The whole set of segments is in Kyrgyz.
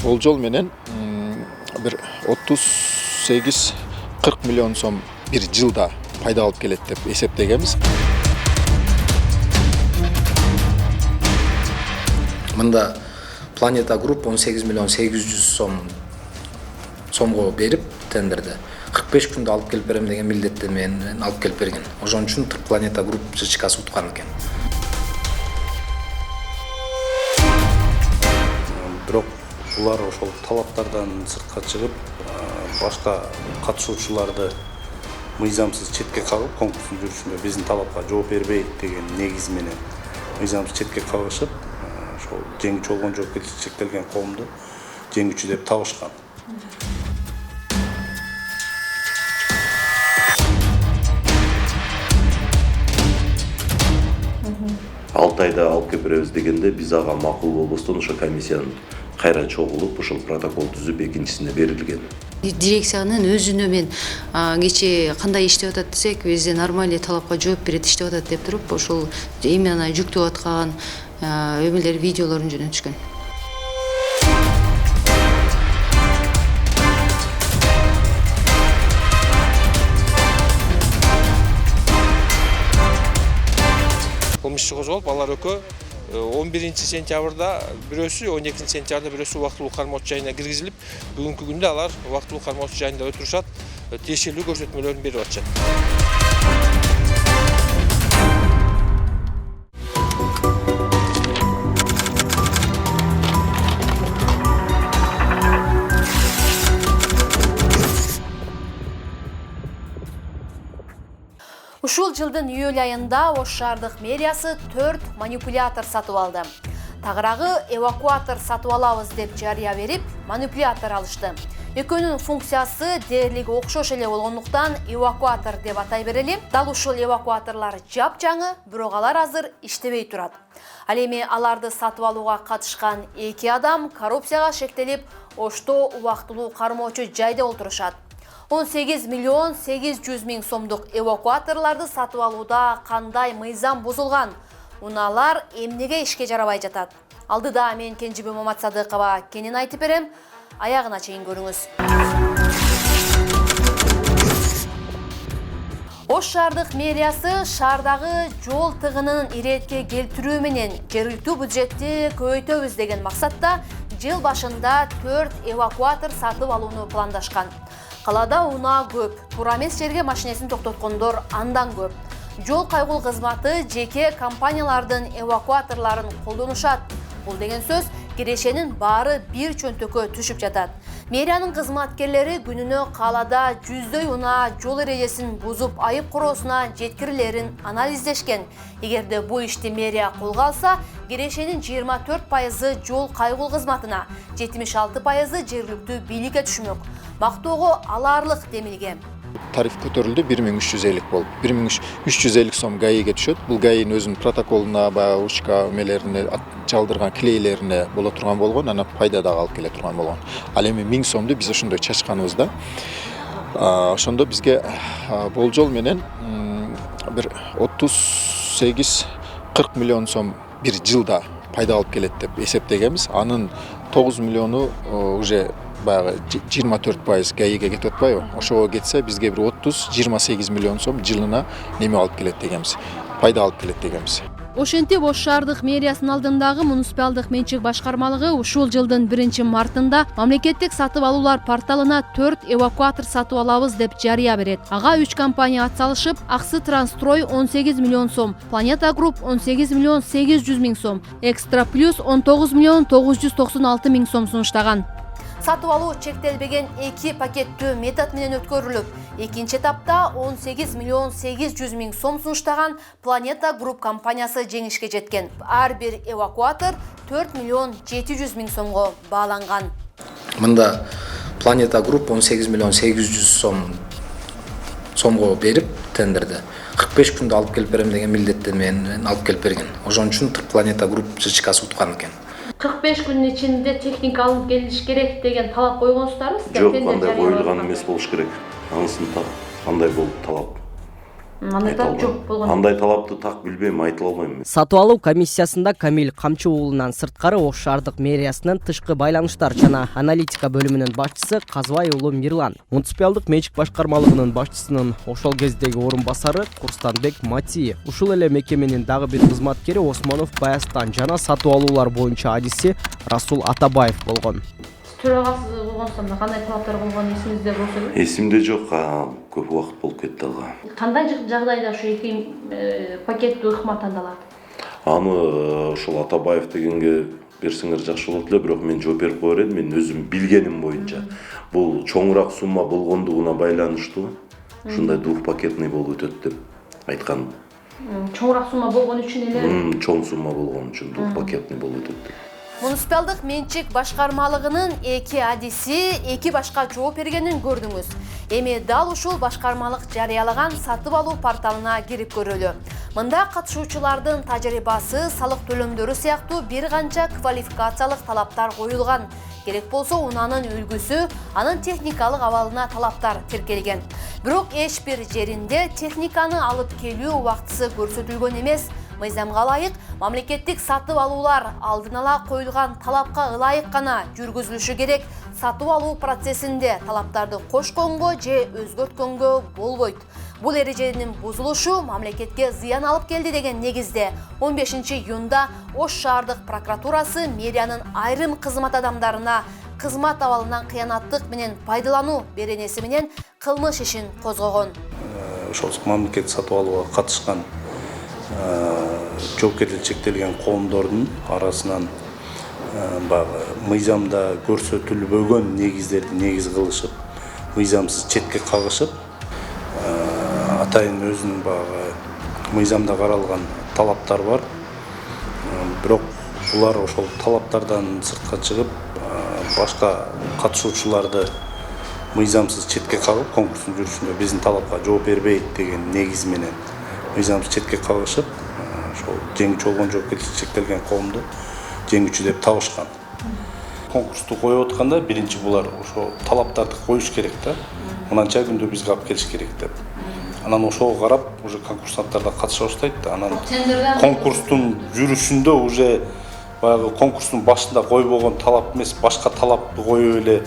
Болжол менен бир 38-40 миллион сом бир жылда пайда алып келет деп эсептегенбиз. Мында Planeta Group 18 миллион 800 сомго берип тендерди 45 күндө алып келип берем деген милдеттенмени алып келип берген. Ошон үчүн Planeta Group ЖЧКсы уткан экен. Бирок булар ошол талаптардан сыртка чыгып, башка катышуучуларды мыйзамсыз четке кагып, конкурстун жүрүшүндө биздин талапка жооп бербейт деген негиз менен мыйзамсыз четке кагышып, ошол жеңүүчү болгон жоопкерчилиги чектелген коомду жеңүүчү деп табышкан. Алтайда алып келип беребиз дегенде биз ага макул болбостон ошо комиссиянын кайра чогулуп ошол протокол түзүп экинчисине берилген. Дирекциянын өзүнө мен кечээ кандай иштеп атат десек, бизде нормалдуу талапка жооп берет иштеп атат деп туруп, ошол именно жүктөп аткан өмөлөр видеолорун жөнөтүшкөн. Кылмыш козголуп, алар экөө 11 сентябрда бирөөсү, 12 сентябрда бирөөсү убактылуу кармоочу жайына киргизилип, бүгүнкү күндө алар убактылуу кармоочу жайында отурушат, тиешелүү көрсөтмөлөрүн берип атышат. Ушул жылдын июль айында Ош шаардык мэриясы 4 манипулятор сатып алды. Тагыраагы эвакуатор сатып алабыз деп жарыя берип, манипулятор алышты. Экөөнүн функциясы дээрлиги окшош эле болгондуктан эвакуатор деп атай берели. Дал ушул эвакуаторлор жапжаңы, бирок алар азыр иштебей турат. Ал эми аларды сатып алууга катышкан 2 адам коррупцияга шектелип, Ошто убактылуу кармоочу жайда отурушат. 18 миллион 800 миң сомдук эвакуаторларды сатып алууда кандай мыйзам бузулган? Унаалар эмнеге ишке жарабай жатат? Алдыда мен Кенжебе Маматсадыкова кенен айтып берем, аягына чейин көрүңүз. Ош шаардык мэриясы шаардагы жол тыгынын иретке келтирүү менен жергиликтүү бюджетти көбөйтөбүз деген максатта жыл башында 4 эвакуатор сатып алууну пландашкан. Калада унаа көп, туура эмес жерге машинесин токтоткондор андан көп. Жол кайгыл кызматы жеке компаниялардын эвакуаторлорун колдонушат. Бул деген сөз кирешенин баары бир чөнтөккө түшүп жатат. Мэриянын кызматкерлери күнүнө калада жүздөй унаа жол эрежесин бузуп айып короосуна жеткирилерин анализдешкен. Эгерде бул ишти мэрия колго алса, кирешенин 24% жол кайгыл кызматына, 76% жергиликтүү бийликке түшмөк. Мактоого алаарлык демилген. Тариф көтөрүлдү, 1350 болуп. 1350 сом ГАИге түшөт. Бул ГАИнин өзүнүн протоколуна, учка эмелерине, чалдырган клейлерине боло турган болгон, анан пайда дагы алып келе турган болгон. Ал эми 1000 сомду биз ошондой чачканыбызда, ошондо бизге болжол менен бир 38-40 миллион сом бир жылда пайда алып келет деп эсептегенбиз. Анын 9 миллиону уже баягы 24% ГАИге кетип атпайбы? Ошого кетсе бизге бир 30-28 миллион сом жылына неме алып келет дегенбиз. Пайда алып келет дегенбиз. Ошентип Ош шаардык мэриясынын алдындагы муниципалдык менчик башкармалыгы ушул жылдын 1-мартында мамлекеттик сатып алуулар порталына 4 эвакуатор сатып алабыз деп жарыя берет. Ага 3 компания атсалышып, Аксы Трансстрой 18 миллион сом, Planeta Group 18 миллион 800 миң сом, Экстра Плюс 19 миллион 996 миң сом сунуштаган. Сатып алуу чектелбеген 2 пакеттүү метод менен өткөрүлүп, экинчи этапта 18 миллион 800 миң сом сунуштаган Planeta Group компаниясы жеңишке жеткен. Ар бир эвакуатор 4 миллион 700 миң сомго бааланган. Мында Planeta Group 18 миллион 800 сомго берип тендерди 45 күндө алып келип берем деген милдеттенмени алып келип берген. Ошон үчүн Planeta Group ЖЧКсы уткан экен. 45 күнүн ичинде техника алып келиш керек деген талап койгонсуздарбы? Жок, кандай коюлган эмес болуш керек. Анысында кандай болуп талап. Андай талап жок болгон. Андай талапты так билбейм, айтыла албайм. Сатып алуу комиссиясында Камил Камчы уулунан сырткары Ош шаардык мэриясынын тышкы байланыштар жана аналитика бөлүмүнүн башчысы Казбай уулу Мирлан, муниципалдык менчик башкармалыгынын башчысынын ошол кездеги орун басары Курстанбек Матиев, ушул эле мекеменин дагы бир кызматкери Осмонов Баястан жана сатып алуулар боюнча адиси Расул Атабаев болгон. Төрагасы болгонсоң кандай талаптар болгон эсиңизде болсо? Эсимде жок, көп убакыт болуп кетти алга. Кандай жагдайда ушу эки пакеттүү ыкма тандалат? Аны ошол Атабаев дегенге берсеңер жакшы болот эле, бирок мен жооп берип коер эдим. Мен өзүм билгеним боюнча. Бул чоңураак сумма болгондугуна байланыштуу. Ушундай двухпакетный болуп өтөт деп айткан. Чоңураак сумма болгон үчүн эле? Чоң сумма болгон үчүн двухпакетный болуп өтөт деп. Муниципалдык менчик башкармалыгынын эки адиси эки башка жооп бергенин көрдүңүз. Эми дал ушул башкармалык жарыялаган сатып алуу порталына кирип көрөлү. Мында катышуучулардын тажрыйбасы, салык төлөмдөрү сыяктуу бир канча квалификациялык талаптар коюлган. Керек болсо унаанын үлгүсү, анын техникалык абалына талаптар тиркелген. Бирок эч бир жеринде техниканы алып келүү убактысы көрсөтүлгөн эмес. Мыйзамга ылайык мамлекеттик сатып алуулар алдын ала коюлган талапка ылайык гана жүргүзүлүшү керек. Сатып алуу процессинде талаптарды кошконго же өзгөрткөнгө болбойт. Бул эреженин бузулушу мамлекетке зыян алып келди деген негизде 15-июнда Ош шаардык прокуратурасы мэриянын айрым кызмат адамдарына кызмат абалынан кыянаттык менен пайдалануу беренеси менен кылмыш ишин козгогон. Ошол мамлекеттик сатып алууга катышкан жоопкерчилиги чектелген коомдордун арасынан мыйзамда көрсөтүлбөгөн негиздерди негиз кылышып, мыйзамсыз четке кагышып, атайын өзүнүн мыйзамда каралган талаптар бар. Бирок булар ошол талаптардан сыртка чыгып, башка катышуучуларды мыйзамсыз четке кагып, конкурстун жүрүшүндө биздин талапка жооп бербейт деген негиз менен мыйзамсыз четке кагышып, ошол жеңүүчү болгон жоопкерчилиги чектелген коомду жеңүүчү деп табышкан. Конкурсту коюп атканда биринчи булар ошо талаптарды коюш керек да. Мынанча күндө бизге алып келиш керек деп. Анан ошого карап, уже конкурсанттар да катыша баштайт да. Анан конкурстун жүрүшүндө уже баягы конкурстун башында койбогон талап эмес, башка талапты коюп эле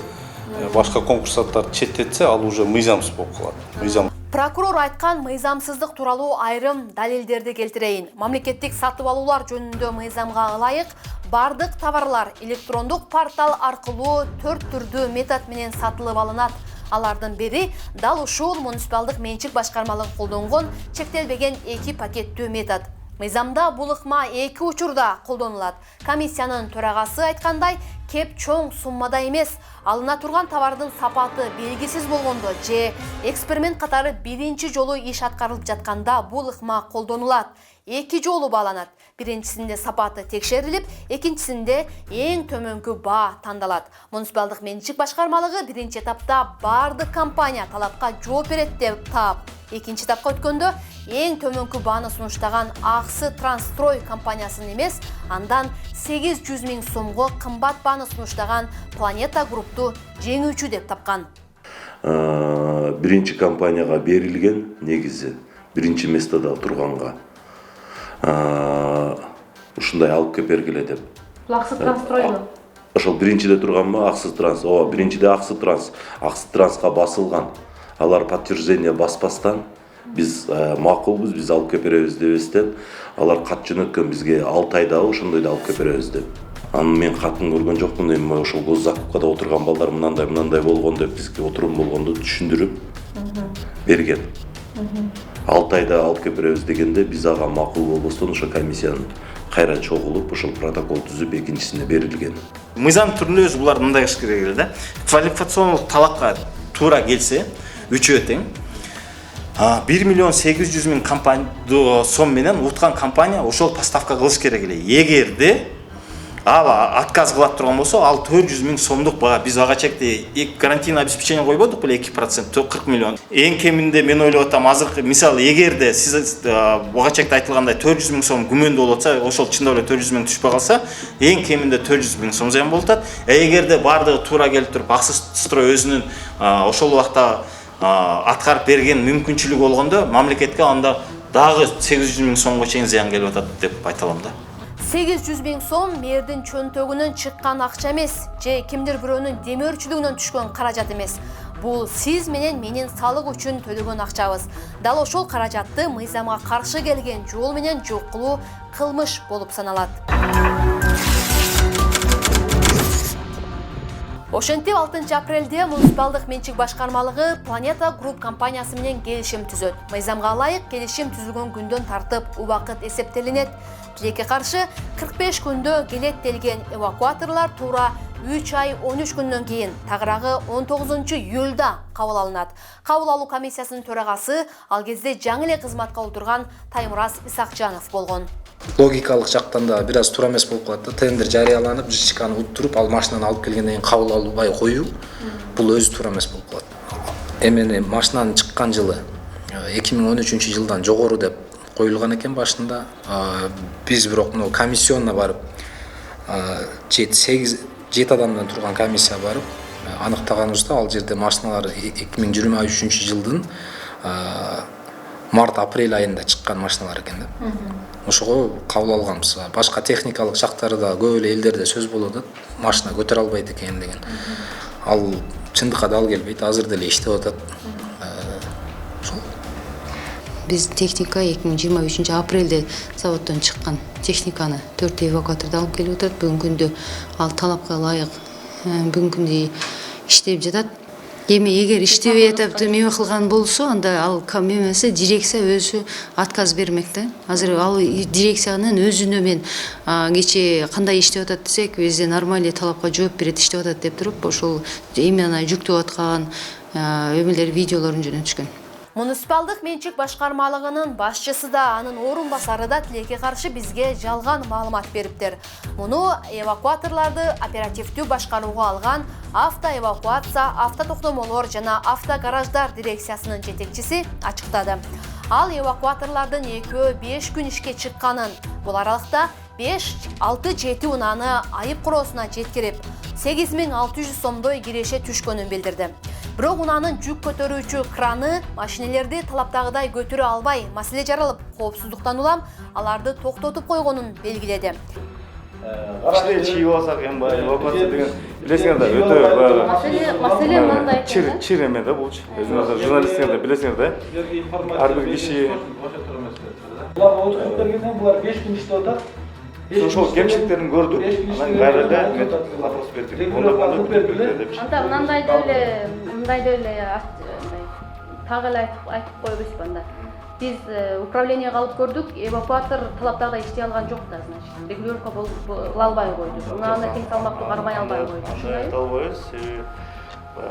башка конкурсанттар четтетсе, ал уже мыйзамсыз болуп калат. Мыйзам. Прокурор айткан мыйзамсыздык тууралуу айрым далилдерди келтирейин. Мамлекеттик сатып алуулар жөнүндө мыйзамга ылайык бардык товарлар электрондук портал аркылуу 4 түрдүү метод менен сатылып алынат. Алардын бири дал ушул муниципалдык менчик башкармалыгы колдонгон чектелбеген 2 пакеттүү метод. Мыйзамда бул ыкма 2 учурда колдонулат. Комиссиянын төрагасы айткандай, кеп чоң суммада эмес, алына турган товардын сапаты белгисиз болгондо же эксперимент катары биринчи жолу иш аткарылып жатканда бул ыкма колдонулат. 2 жолу бааланат. Биринчисинде сапаты текшерилип, экинчисинде эң төмөнкү баа тандалат. Муниципалдык менчик башкармалыгы биринчи этапта бардык компания талапка жооп берет деп таап, экинчи этапка өткөндө эң төмөнкү бааны сунуштаган Аксы Трансстрой компаниясын эмес, андан 800 000 сомго кымбат бааны сунуштаган Планета Группту жеңүүчү деп тапкан. Биринчи компанияга берилген негизи биринчи местода турганга ушундай алып кеп бергиле деп. Аксы Трансстройго. Ошол биринчиде турганбы Аксы Транс? Ооба, биринчиде Аксы Транс. Аксы Транска басылган. Алар подтверждение баспастан биз макулбуз, биз алып кеп беребиз дебестен, алар кат жөнөткөн бизге 6 айда ошондой да алып кеп беребиз деп. Аны мен катын көргөн жокмун, эми ошол госзакупкада отурган балдар мындай болгон деп бизге отурум болгонду түшүндүрүп берген. 6 айда алып кеп беребиз дегенде биз ага макул болбостон ошо комиссиянын кайра чогулуп ошол протокол түзүп экинчисине берилген. Мыйзам түрүндө өзү булар мындай кылыш керек эле да. Квалификациондук талапка туура келсе, үчөө тең 1 800 000 компания сом менен уткан компания ошол поставка кылыш керек эле. Эгерде ал отказ кылат турган болсо, ал 400 000 сомдук баа. Биз ага чекти гарантийный обеспечение койбодук беле 2%, 40 миллион. Эң кеминде мен ойлоп атам, азыр мисалы эгерде сиз ага чекти айтылгандай 400 000 сом күмөндүү болуп атса, ошол чындап эле 400 000 түшпөй калса, эң кеминде 400 000 сом зыян болуп атат. Эгерде бардыгы туура келип туруп, Аксы Строй өзүнүн ошол убакта аткарып берген мүмкүнчүлүгү болгондо мамлекетке анда дагы 800 000 сомго чейин зыян келип атат деп айта алам да. 800 000 сом мэрдин чөнтөгүнөн чыккан акча эмес, же кимдир бирөөнүн демөөрчүлүгүнөн түшкөн каражат эмес. Бул сиз менен менин салык үчүн төлөгөн акчабыз. Дал ошол каражатты мыйзамга каршы келген жол менен жок кылуу кылмыш болуп саналат. Ошентип 6 апрелде муниципалдык менчик башкармалыгы Planeta Group компаниясы менен келишим түзөт. Мыйзамга ылайык келишим түзүлгөн күндөн тартып убакыт эсептелинет. Тилекке каршы 45 күндө келет делген эвакуаторлор туура 3 ай 13 күндөн кийин тагыраагы 19-июлда кабыл алынат. Кабыл алуу комиссиясынын төрагасы ал кезде жаңы эле кызматка отурган Таймураз Исакжанов болгон. Логикалык жактан да бир аз туура эмес болуп калат да. Тендер жарыяланып, ЖЧКны уттуруп, ал машинаны алып келгенден кийин кабыл албай коюу бул өзү туура эмес болуп калат. Эмени машинанын чыккан жылы 2013-жылдан жогору деп коюлган экен башында. Биз бирок комиссионна барып 7 адамдан турган комиссия барып аныктаганыбызда ал жерде машиналар 2023-жылдын март-апрель айында чыккан машиналар экен да. Ошого кабыл алганбыз. Башка техникалык жактары да көп эле элдерде сөз болуп атат. Машина көтөрө албайт экен деген. Ал чындыкка дал келбейт. Азыр деле иштеп атат. Биз техника 2023 апрелде заводдон чыккан техниканы 4 эвакуаторду алып келип атат. Бүгүнкү күндө ал талапка ылайык бүгүнкү күндө иштеп жатат. Эми эгер иштебей атып эме кылган болсо, анда ал эмеси дирекция өзү отказ бермек да. Азыр ал дирекциянын өзүнө мен кече кандай иштеп атат десек, бизде нормальный талапка жооп берет иштеп атат деп туруп, ошол именно жүктөп аткан өмөлөр видеолорун жөнүнө түшкөн. Муниципалдык менчик башкармалыгынын башчысы да, анын орун басары да тилекке каршы бизге жалган маалымат бериптир. Муну эвакуаторлорду оперативдүү башкарууга алган автоэвакуация, автотоктомолор жана автогараждар дирекциясынын жетекчиси ачыктады. Ал эвакуаторлордун 2-5 күн ишке чыкканын, бул аралыкта 5-6-7 унааны айып короосуна жеткирип, 8600 сомдой киреше түшкөнүн билдирди. Бирок унаанын жүк көтөрүүчү краны машинелерди талаптагыдай көтөрө албай, маселе жаралып, коопсуздуктан улам аларды токтотуп койгонун белгиледи. Кичине чийип алсак эми эвакуация деген билесиңер да өтө Маселе мындай экен. чир эме да булчу. Өзүңүздөр журналисттер да билесиңер да. Ар бир киши булар отуруп бергенден булар 5 күн иштеп атат. ошол кемчиликтерин көрдүк. Анан баары да вопрос бердик. Анда мындай деле тагы эле айтып коебузбу анда. Биз управлениеге алып көрдүк, эвакуатор талаптагыдай иштей алган жок да, значит, регулировка кыла албай койду. Унааны тең салмактуу кармай албай койду. Ушундай айта албайбыз, себеби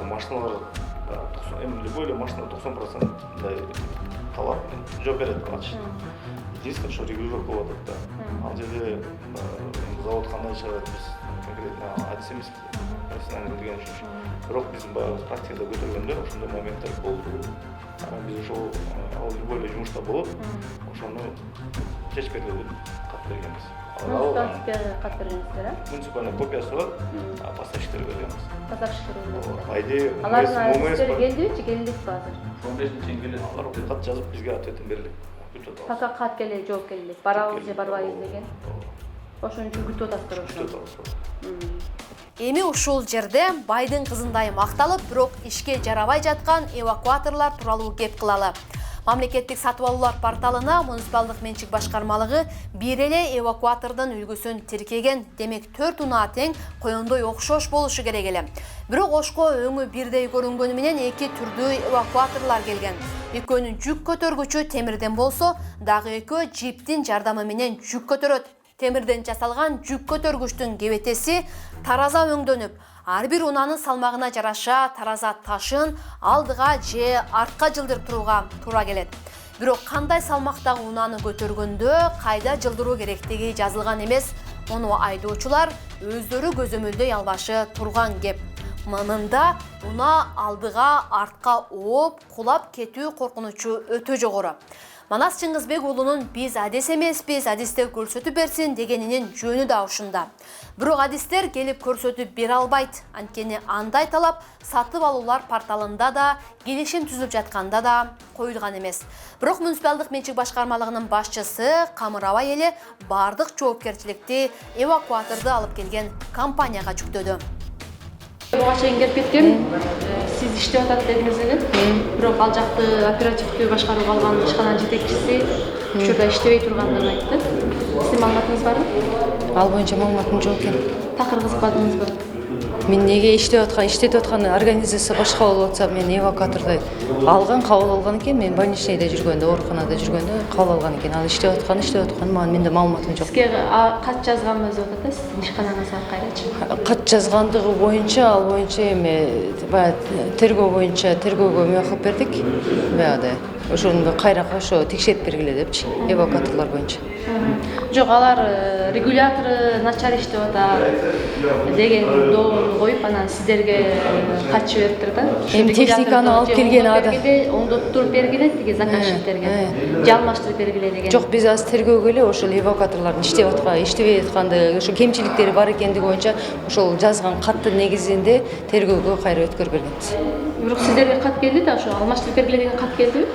машиналар эми любой эле машина 90% талап жооп берет канчы. Единственное, что регулировка болуп атат да. Ал жерде завод кандай чыгат, биз конкретно айтса эмеспиз. Профессионально деген үчүн. Бирок биз баягы практикада көтөргөндө ошондой моменттер болду. Биз ошол любой эле жумушта болуп, ошону чечип берүүгө кат бергенбиз. Кат бергенсиздер, а? Муниципальный копиясы бар, поставщиктерге бергенбиз. Поставщиктерге. Айде алардын келдибичи, келдикпи азыр? 15 чейин келет. Алар кат жазып бизге ответин берди. Пока кат келе жооп келди. Барабыз же барбайбыз деген. Ошон үчүн күтүп атасыздар ошо. Эми ушул жерде байдын кызындай макталып, бирок ишке жарабай жаткан эвакуаторлор тууралуу кеп кылалы. Мамлекеттик сатып алуулар порталына муниципалдык менчик башкармалыгы бир эле эвакуатордун үлгүсүн тиркеген. Демек 4 унаа тең коёндой окшош болушу керек эле. Бирок ошко өңү бирдей көрүнгөнү менен 2 түрдүү эвакуаторлор келген. Экөөнүн жүк көтөргүчү темирден болсо, дагы экөө джиптин жардамы менен жүк көтөрөт. Темирден жасалган жүк көтөргүчтүн кебетеси тараза өңдөнүп, ар бир унаанын салмагына жараша тараза ташын алдыга же артка жылдырып турууга туура келет. Бирок кандай салмактагы унааны көтөргөндө кайда жылдыруу керектиги жазылган эмес. Муну айдоочулар өздөрү көзөмөлдөй албашы турган кеп. Мынында унаа алдыга артка ооп, кулап кетүү коркунучу өтө жогору. Манас Чыңгызбек уулунун биз адис эмеспиз, адисте көрсөтүп берсин дегенинин жөнү да ушунда. Бирок адистер келип көрсөтүп бере албайт. Анткени андай талап сатып алуулар порталында да, келишим түзүп жатканда да коюлган эмес. Бирок муниципалдык менчик башкармалыгынын башчысы Камырабай эле бардык жоопкерчиликти эвакуаторду алып келген компанияга жүктөдү. Буга чейин келип кеткем, сиз иштеп атат дедиңиз эле. Бирок ал жакты оперативдүү башкарууга алган ишкананын жетекчиси учурда иштебей тургандыгын айтты. Сиздин маалыматыңыз барбы? Ал боюнча маалыматым жок экен. Такыр кызыкпадыңызбы? Мен неге иштеп аткан организация башка болуп атса, мен эвакуаторду алган, кабыл алган экен. Мен больничныйда жүргөндө, ооруканада жүргөндө кабыл алган экен. Ал иштеп аткан, менде маалыматым жок. Сизге кат жазганбыз деп атат, сиздин ишканаңызга кайрачы. Кат жазгандыгы боюнча, ал боюнча эми тергөө боюнча тергөөгө мөң кылып бердик. Баягы ошону кайра ошо текшерип бергиле депчи, эвакуаторлор боюнча. Жок, алар регулятору начар иштеп атат деген доорду коюп, анан сиздерге кат жибериптир да. Эми техниканы алып келген ада. Оңдоттуруп бергиле тиги заказчиктерге. Же алмаштырып бергиле деген. Жок, биз азыр тергөөгө эле ошол эвакуаторлордун иштебей аткандыгы, ошо кемчиликтери бар экендиги боюнча ошол жазган каттын негизинде тергөөгө кайра өткөрүп бергенбиз. Бирок сиздерге кат келди да, ошо алмаштырып бергиле деген кат келдиби?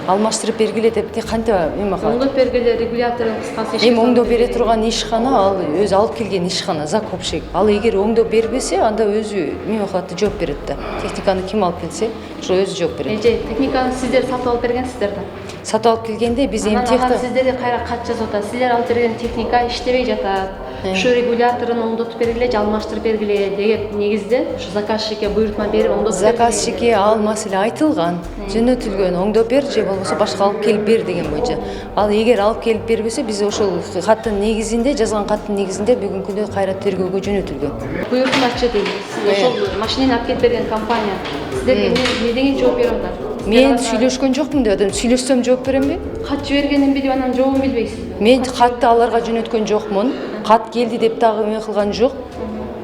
Алмаштырып бергиле деп кантип эме кылат? Оңдоп бергиле регуляторун кыскасы иштеп. Эми оңдоп бере турган ишкана, ал өзү алып келген ишкана, закупщик. Ал эгер оңдоп бербесе, анда өзү эме кылат, жооп берет да. Техниканы ким алып келсе, ошо өзү жооп берет. Техниканы сиздер сатып алып бергенсиздер да. Сатып алып келгенде биз эми сиздерге кайра кат жазып атат. Сиздер алып берген техника иштебей жатат. Ошо регуляторун оңдотуп бергиле, же алмаштырып бергиле деген негизде ошо заказчикке буйрутма берип оңдотуп бергиле. Заказчикке ал маселе айтылган, жөнөтүлгөн, оңдоп бер же болбосо башка алып келип бер деген боюнча. Ал эгер алып келип бербесе, биз ошол каттын негизинде, жазган каттын негизинде бүгүнкү күндө кайра тергөөгө жөнөтүлгөн. Буйрутмачы дейбиз. Ошол машинени алып келип берген компания сиздерге эмне деген жооп берип атат? Мен сүйлөшкөн жокмун деп атам. Сүйлөшсөм жооп берем бе? Кат жибергенин билип анан жообун билбейсизби? Мен катты аларга жөнөткөн жокмун. Кат келди деп дагы эме кылган жок.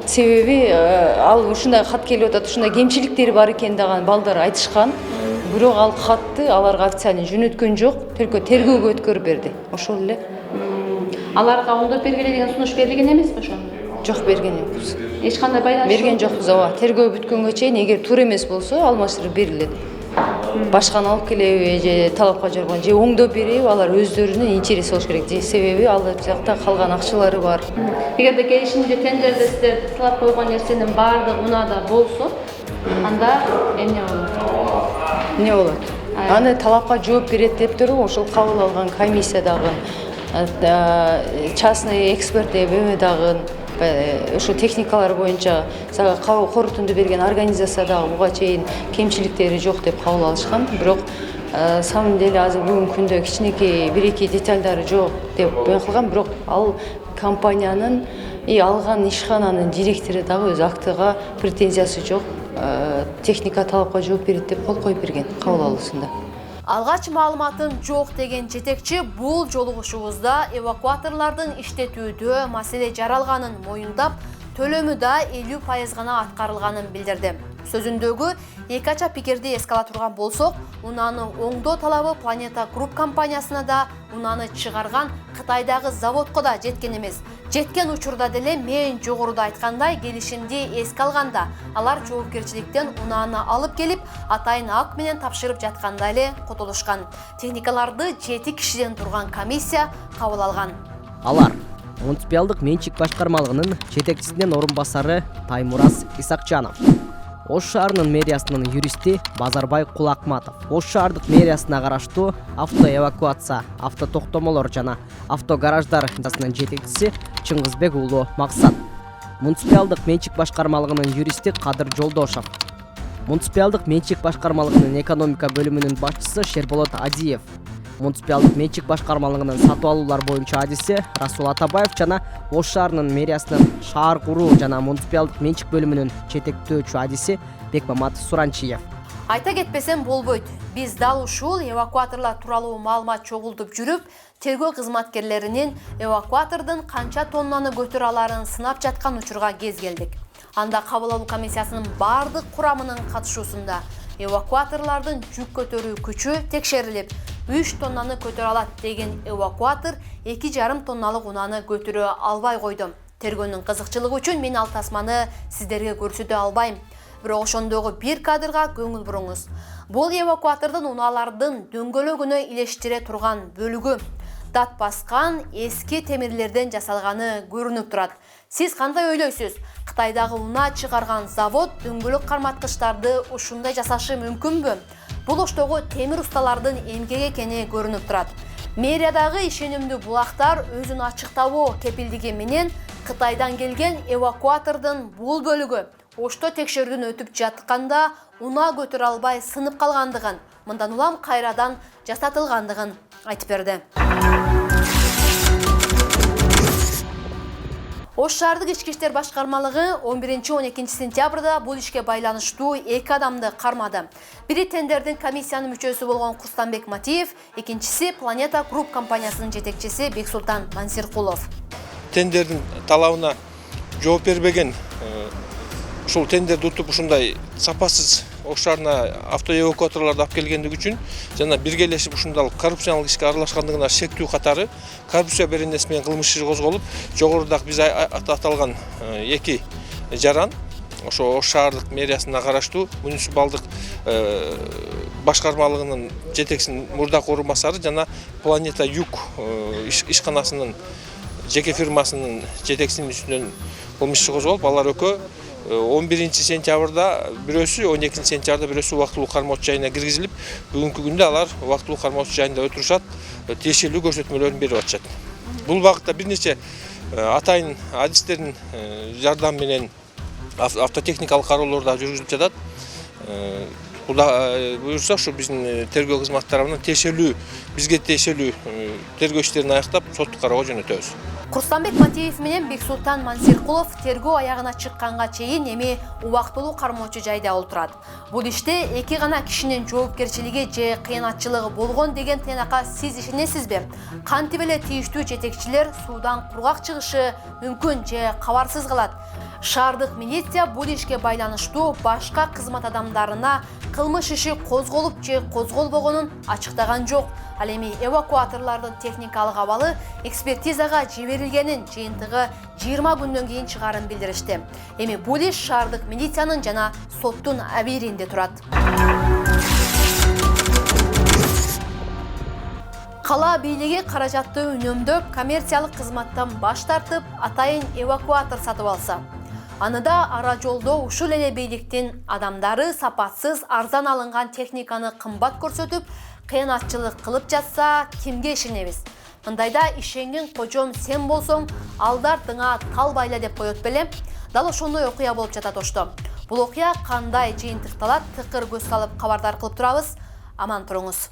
Себеби ал ушундай кат келип атат, ушундай кемчиликтери бар экен деген балдар айтышкан. Бирок ал катты аларга официально жөнөткөн жок, только тергөөгө өткөрүп берди. Ошол эле. Аларга оңдоп бергиле деген сунуш берилген эмеспи ошо? Жок, берген жокпуз. Эч кандай байланыш берген жокпуз, ооба. Тергөө бүткөнгө чейин эгер туура эмес болсо, алмаштырып берилет. Башканы алып келеби же талапка жарган же оңдоп береби, алар өздөрүнүн интереси болуш керек. Себеби ал жакта калган акчалары бар. Эгерде келишимде тендерде сиздер талап койгон нерсенин баардыгы унаада болсо, анда эмне болот? Эмне болот? Аны талапка жооп берет деп туруп, ошол кабыл алган комиссия дагы, частный эксперт деп эме дагы, ошо техникалар боюнча корутунду берген организация дагы буга чейин кемчиликтери жок деп кабыл алышкан. Бирок самом деле азыр бүгүнкү күндө кичинекей бир-эки детальдары жок деп эме кылган. Бирок ал компаниянын алган ишкананын директору дагы өз актыга претензиясы жок. Техника талапка жооп берет деп кол коюп берген кабыл алуусунда. Алгач маалыматын жок деген жетекчи бул жолугушуубузда эвакуаторлордун иштетүүдө маселе жаралганын моюндап, төлөмү да 50% гана аткарылганын билдирди. Сөзүндөгү эки ача пикирди эске ала турган болсок, унааны оңдоо талабы Планета Групп компаниясына да, унааны чыгарган Кытайдагы заводко да жеткен эмес. Жеткен учурда деле мен жогоруда айткандай келишимди эске алганда, алар жоопкерчиликтен унааны алып келип, атайын ак менен тапшырып жатканда эле котолушкан. Техникаларды 7 кишиден турган комиссия кабыл алган. Алар муниципалдык менчик башкармалыгынын жетекчисинин орун басары Таймураз Исакчанов, Ош шаарынын мэриясынын юристи Базарбай Кулакматов, Ош шаардык мэриясына караштуу автоэвакуация, автотоктомолор жана автогараждар жасынын жетекчиси Чыңгызбек уулу Максат, муниципалдык менчик башкармалыгынын юристи Кадыр Жолдошов, муниципалдык менчик башкармалыгынын экономика бөлүмүнүн башчысы Шерболот Адиев, муниципалдык менчик башкармалыгынын сатып алуулар боюнча адиси Расул Атабаев жана Ош шаарынын мэриясынын шаар куруу жана муниципалдык менчик бөлүмүнүн жетектөөчү адиси Бекмамат Суранчиев. Айта кетпесем болбойт. Биз дал ушул эвакуаторлор тууралуу маалымат чогултуп жүрүп, тергөө кызматкерлеринин эвакуатордун канча тоннаны көтөрө аларын сынап жаткан учурга кез келдик. Анда кабыл алуу комиссиясынын бардык курамынын катышуусунда эвакуаторлордун жүк көтөрүү күчү текшерилип, 3 тоннаны көтөрө алат деген эвакуатор 2,5 тонналык унааны көтөрө албай койду. Тергөөнүн кызыкчылыгы үчүн мен ал тасманы сиздерге көрсөтө албайм. Бирок ошондогу бир кадрга көңүл буруңуз. Бул эвакуатордун унаалардын дөңгөлөгүнө илештире турган бөлүгү дат баскан эски темирлерден жасалганы көрүнүп турат. Сиз кандай ойлойсуз? Кытайдагы унаа чыгарган завод дөңгөлөк карматкычтарды ушундай жасашы мүмкүнбү? Бул оштогу темир усталардын эмгеги экени көрүнүп турат. Мэриядагы ишенимдүү булактар өзүн ачыктабоо кепилдиги менен Кытайдан келген эвакуатордун бул бөлүгү ошто текшерүүдөн өтүп жатканда унаа көтөрө албай сынып калгандыгын, мындан улам кайрадан жасатылгандыгын айтып берди. Ош шаардык ички иштер башкармалыгы 11-12 сентябрда бул ишке байланыштуу 2 адамды кармады. Бири тендердин комиссиянын мүчөсү болгон Курстанбек Матиев, экинчиси Планета Групп компаниясынын жетекчиси Бексултан Мансиркулов. Тендердин талабына жооп бербеген, ушул тендерди утуп ушундай сапасыз Ош шаарына автоэвакуаторлорду алып келгендиги үчүн жана биргелешип ушундай коррупциялык ишке аралашкандыгына шектүү катары коррупция беренеси менен кылмыш иши козголуп, жогорудагы биз аталган 2 жаран ошо Ош шаардык мэриясына караштуу муниципалдык башкармалыгынын жетекчисинин мурдакы орун басары жана Планета Юг ишканасынын жеке фирмасынын жетекчисинин үстүнөн кылмыш иши козголуп, алар экөө 11 сентябрда бирөөсү, 12 сентябрда бирөөсү убактылуу кармоочу жайына киргизилип, бүгүнкү күндө алар убактылуу кармоочу жайында отурушат, тиешелүү көрсөтмөлөрүн берип атышат. Бул багытта бир нече атайын адистердин жардамы менен автотехникалык кароолор да жүргүзүлүп жатат. Куда буюрса, ушу биздин тергөө кызматы тарабынан бизге тиешелүү тергөө иштерин аяктап, соттук кароого жөнөтөбүз. Курстанбек Матиев менен Бексултан Мансиркулов тергөө аягына чыкканга чейин эми убактылуу кармоочу жайда отурат. Бул иште 2 гана кишинин жоопкерчилиги же кыянатчылыгы болгон деген тыйнакка сиз ишенесизби? Кантип эле тийиштүү жетекчилер суудан кургак чыгышы мүмкүн же кабарсыз калат? Шаардык милиция бул ишке байланыштуу башка кызмат адамдарына кылмыш иши козголуп же козголбогонун ачыктаган жок. Ал эми эвакуаторлордун техникалык абалы экспертизага жиберилгенин жыйынтыгы 20 күндөн кийин чыгарын билдиришти. Эми бул иш шаардык милициянын жана соттун абийиринде турат. Кала бийлиги каражатты үнөмдөп, коммерциялык кызматтан баш тартып, атайын эвакуатор сатып алса. Аныда ара жолдо ушул эле бийликтин адамдары сапатсыз арзан алынган техниканы кымбат көрсөтүп, кыянатчылык кылып жатса, кимге ишенебиз? Мындайда ишенген кожом сен болсоң, алдартыңа тал байла деп коет беле? Дал ошондой окуя болуп жатат Ошто. Бул окуя кандай жыйынтыкталат, тыкыр көз салып кабардар кылып турабыз. Аман туруңуз.